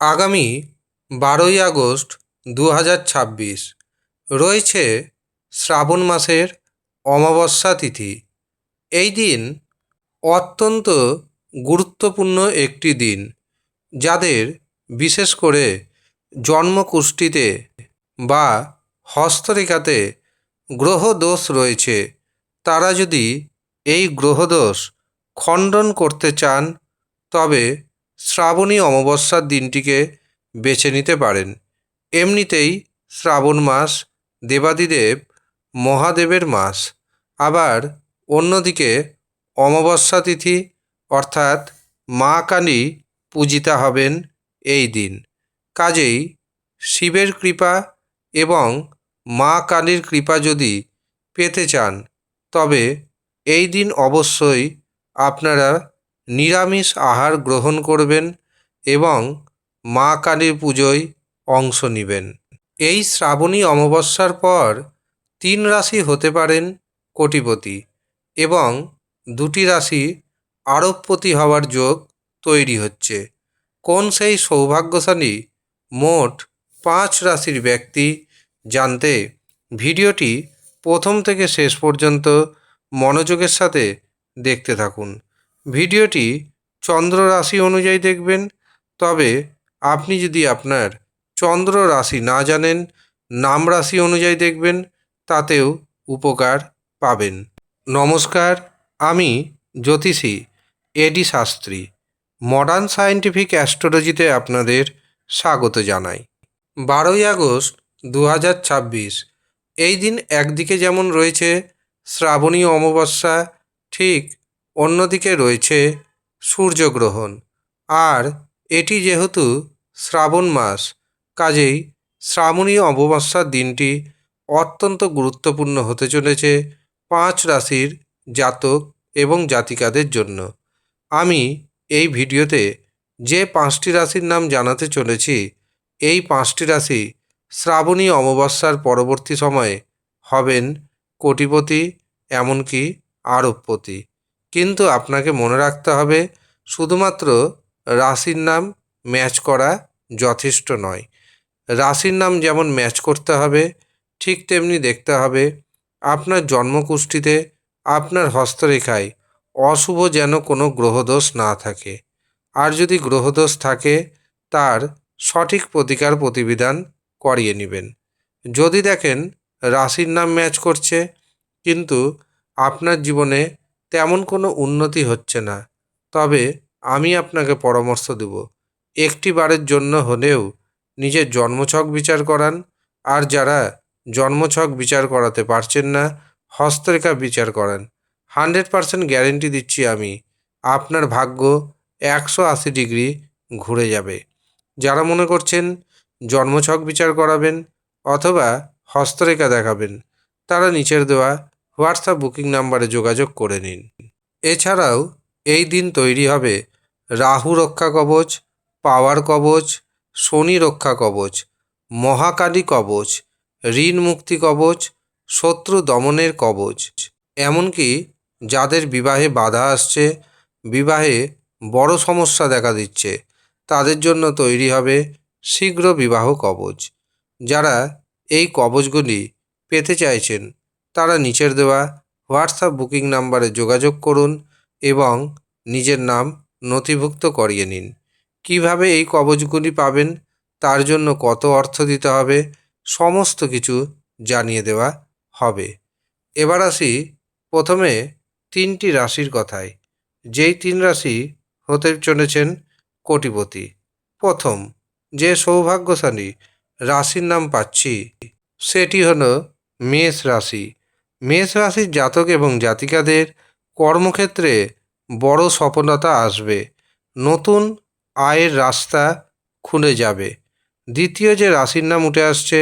আগামী 12ই আগস্ট 2026 রয়েছে শ্রাবণ মাসের অমাবস্যা তিথি। এই দিন অত্যন্ত গুরুত্বপূর্ণ একটি দিন। যাদের বিশেষ করে জন্মকুষ্ঠিতে বা হস্তরেখাতে গ্রহদোষ রয়েছে, তারা যদি এই গ্রহদোষ খণ্ডন করতে চান তবে শ্রাবণী অমাবস্যার দিনটিকে বেছে নিতে পারেন। এমনিতেই শ্রাবণ মাস দেবাদিদেব মহাদেবের মাস, আবার অন্যদিকে অমাবস্যা তিথি অর্থাৎ মা কালী পূজিতা হবেন এই দিন। কাজেই শিবের কৃপা এবং মা কালীর কৃপা যদি পেতে চান তবে এই দিন অবশ্যই আপনারা নিরামিষ আহার গ্রহণ করবেন এবং মা কালীর পুজোয় অংশ নেবেন। এই শ্রাবণী অমাবস্যার পর 3 রাশি হতে পারেন কোটিপতি এবং 2টি রাশি আরবপতি হওয়ার যোগ তৈরি হচ্ছে। কোন সেই সৌভাগ্যশালী মোট 5 রাশির ব্যক্তি জানতে ভিডিওটি প্রথম থেকে শেষ পর্যন্ত মনোযোগের সাথে দেখতে থাকুন। ভিডিওটি চন্দ্র রাশি অনুযায়ী দেখবেন। তবে আপনি যদি আপনার চন্দ্র রাশি না জানেন, নাম রাশি অনুযায়ী দেখবেন, তাতেও উপকার পাবেন। নমস্কার, আমি জ্যোতিষী এডি শাস্ত্রী। মডার্ন সায়েন্টিফিক অ্যাস্ট্রোলজিতে আপনাদের স্বাগত জানাই। 12ই আগস্ট 2026 এই দিন একদিকে যেমন রয়েছে শ্রাবণী অমাবস্যা, ঠিক অন্যদিকে রয়েছে সূর্যগ্রহণ। আর এটি যেহেতু শ্রাবণ মাস, কাজেই শ্রাবণী অমাবস্যার দিনটি অত্যন্ত গুরুত্বপূর্ণ হতে চলেছে 5 রাশির জাতক এবং জাতিকাদের জন্য। আমি এই ভিডিওতে যে 5টি রাশির নাম জানাতে চলেছি, এই 5টি রাশি শ্রাবণী অমাবস্যার পরবর্তী সময়ে হবেন কোটিপতি, এমনকি আরবপতি। কিন্তু আপনাকে মনে রাখতে হবে, শুধুমাত্র রাশির নাম ম্যাচ করা যথেষ্ট নয়। রাশির নাম যেমন ম্যাচ করতে হবে, ঠিক তেমনি দেখতে হবে আপনার জন্মকুষ্ঠিতে, আপনার হস্তরেখায় অশুভ যেন কোনো গ্রহদোষ না থাকে। আর যদি গ্রহদোষ থাকে, তার সঠিক প্রতিকার প্রতিবিধান করিয়ে নেবেন। যদি দেখেন রাশির নাম ম্যাচ করছে কিন্তু আপনার জীবনে তেমন কোনো উন্নতি হচ্ছে না, তবে আমি আপনাকে পরামর্শ দেব, একটি বারের জন্য হলেও নিজের জন্মছক বিচার করান। আর যারা জন্মছক বিচার করাতে পারছেন না, হস্তরেখা বিচার করান। 100% গ্যারেন্টি দিচ্ছি আমি, আপনার ভাগ্য 180 ডিগ্রি ঘুরে যাবে। যারা মনে করছেন জন্মছক বিচার করাবেন অথবা হস্তরেখা দেখাবেন, তারা নিচের দেওয়া হোয়াটসঅ্যাপ বুকিং নাম্বারে যোগাযোগ করে নিন। এছাড়াও এই দিন তৈরি হবে রাহু রক্ষা কবচ, পাওয়ার কবচ, শনি রক্ষা কবচ, মহাকালী কবচ, ঋণ মুক্তি কবচ, শত্রু দমনের কবচ। এমনকি যাদের বিবাহে বাধা আসছে, বিবাহে বড় সমস্যা দেখা দিচ্ছে, তাদের জন্য তৈরি হবে শীঘ্র বিবাহ কবচ। যারা এই কবচগুলি পেতে চাইছেন, তারা নিচের দেওয়া হোয়াটসঅ্যাপ বুকিং নাম্বারে যোগাযোগ করুন এবং নিজের নাম নথিভুক্ত করিয়ে নিন। কিভাবে এই কবচগুলি পাবেন, তার জন্য কত অর্থ দিতে হবে, সমস্ত কিছু জানিয়ে দেওয়া হবে। এবার আসি প্রথমে 3টি রাশির কথায়, যেই 3 রাশি হতে চলেছেন কোটিপতি। প্রথম যে সৌভাগ্যশালী রাশির নাম পাচ্ছি, সেটি হলো মেষ রাশি। মেষ রাশির জাতক এবং জাতিকাদের কর্মক্ষেত্রে বড় সফলতা আসবে, নতুন আয়ের রাস্তা খুলে যাবে। দ্বিতীয় যে রাশির নাম উঠে আসছে,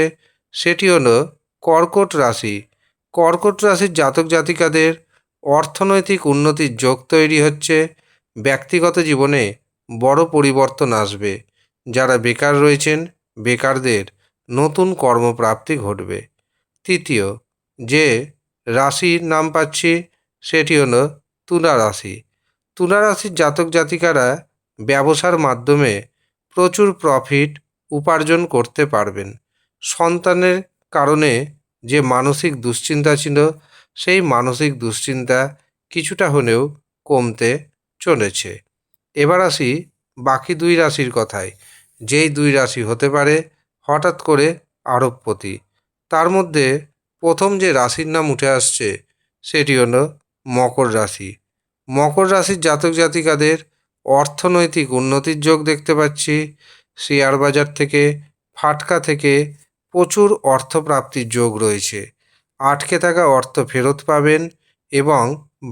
সেটি হলো কর্কট রাশি। কর্কট রাশির জাতক জাতিকাদের অর্থনৈতিক উন্নতির যোগ তৈরি হচ্ছে। ব্যক্তিগত জীবনে বড় পরিবর্তন আসবে। যারা বেকার রয়েছেন, বেকারদের নতুন কর্মপ্রাপ্তি ঘটবে। তৃতীয় যে রাশির নাম পাচ্ছি, সেটি হলো তুলা রাশি। তুলা রাশির জাতক জাতিকারা ব্যবসার মাধ্যমে প্রচুর প্রফিট উপার্জন করতে পারবেন। সন্তানের কারণে যে মানসিক দুশ্চিন্তা ছিল, সেই মানসিক দুশ্চিন্তা কিছুটা হলেও কমতে চলেছে। এবার আসি বাকি 2 রাশির কথায়। যেই 2 রাশি হতে পারে হঠাৎ করে আরবপতি। তার মধ্যে প্রথম যে রাশির নাম উঠে আসছে সেটি হলো মকর রাশি। মকর রাশির জাতক জাতিকাদের অর্থনৈতিক উন্নতির যোগ দেখতে পাচ্ছি। শেয়ার বাজার থেকে, ফাটকা থেকে প্রচুর অর্থপ্রাপ্তির যোগ রয়েছে। আটকে থাকা অর্থ ফেরত পাবেন এবং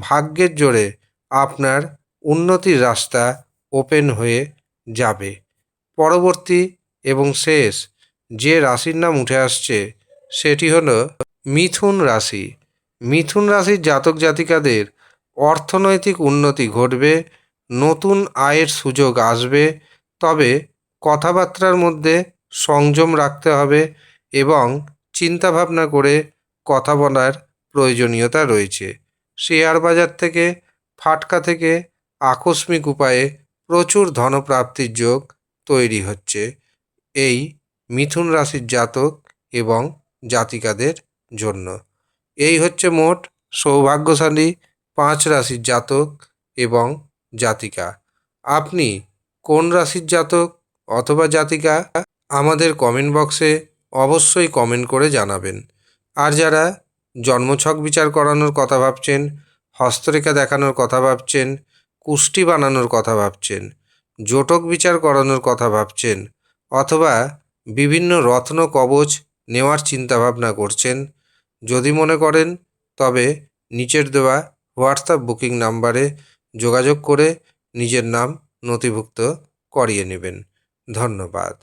ভাগ্যের জোরে আপনার উন্নতির রাস্তা ওপেন হয়ে যাবে। পরবর্তী এবং শেষ যে রাশির নাম উঠে আসছে সেটি হলো মিথুন রাশি। মিথুন রাশির জাতক জাতিকাদের অর্থনৈতিক উন্নতি ঘটবে, নতুন আয়ের সুযোগ আসবে, তবে কথাবার্তার মধ্যে সংযম রাখতে হবে এবং চিন্তাভাবনা করে কথা বলার প্রয়োজনীয়তা রয়েছে। শেয়ার বাজার থেকে, ফাটকা থেকে আকস্মিক উপায়ে প্রচুর ধনপ্রাপ্তির যোগ তৈরি হচ্ছে এই মিথুন রাশির জাতক এবং জাতিকাদের জন্য। এই হচ্ছে মোট সৌভাগ্যশালী 5 রাশির জাতক এবং জাতিকা। আপনি কোন রাশির জাতক অথবা জাতিকা আমাদের কমেন্ট বক্সে অবশ্যই কমেন্ট করে জানাবেন। আর যারা জন্মছক বিচার করানোর কথা ভাবছেন, হস্তরেখা দেখানোর কথা ভাবছেন, কুষ্টি বানানোর কথা ভাবছেন, জোটক বিচার করানোর কথা ভাবছেন, অথবা বিভিন্ন রত্ন কবচ নেওয়ার চিন্তাভাবনা করছেন, যদি মনে করেন তবে নিচের দেওয়া হোয়াটসঅ্যাপ বুকিং নাম্বারে যোগাযোগ করে নিজের নাম নথিভুক্ত করিয়ে নেবেন। ধন্যবাদ।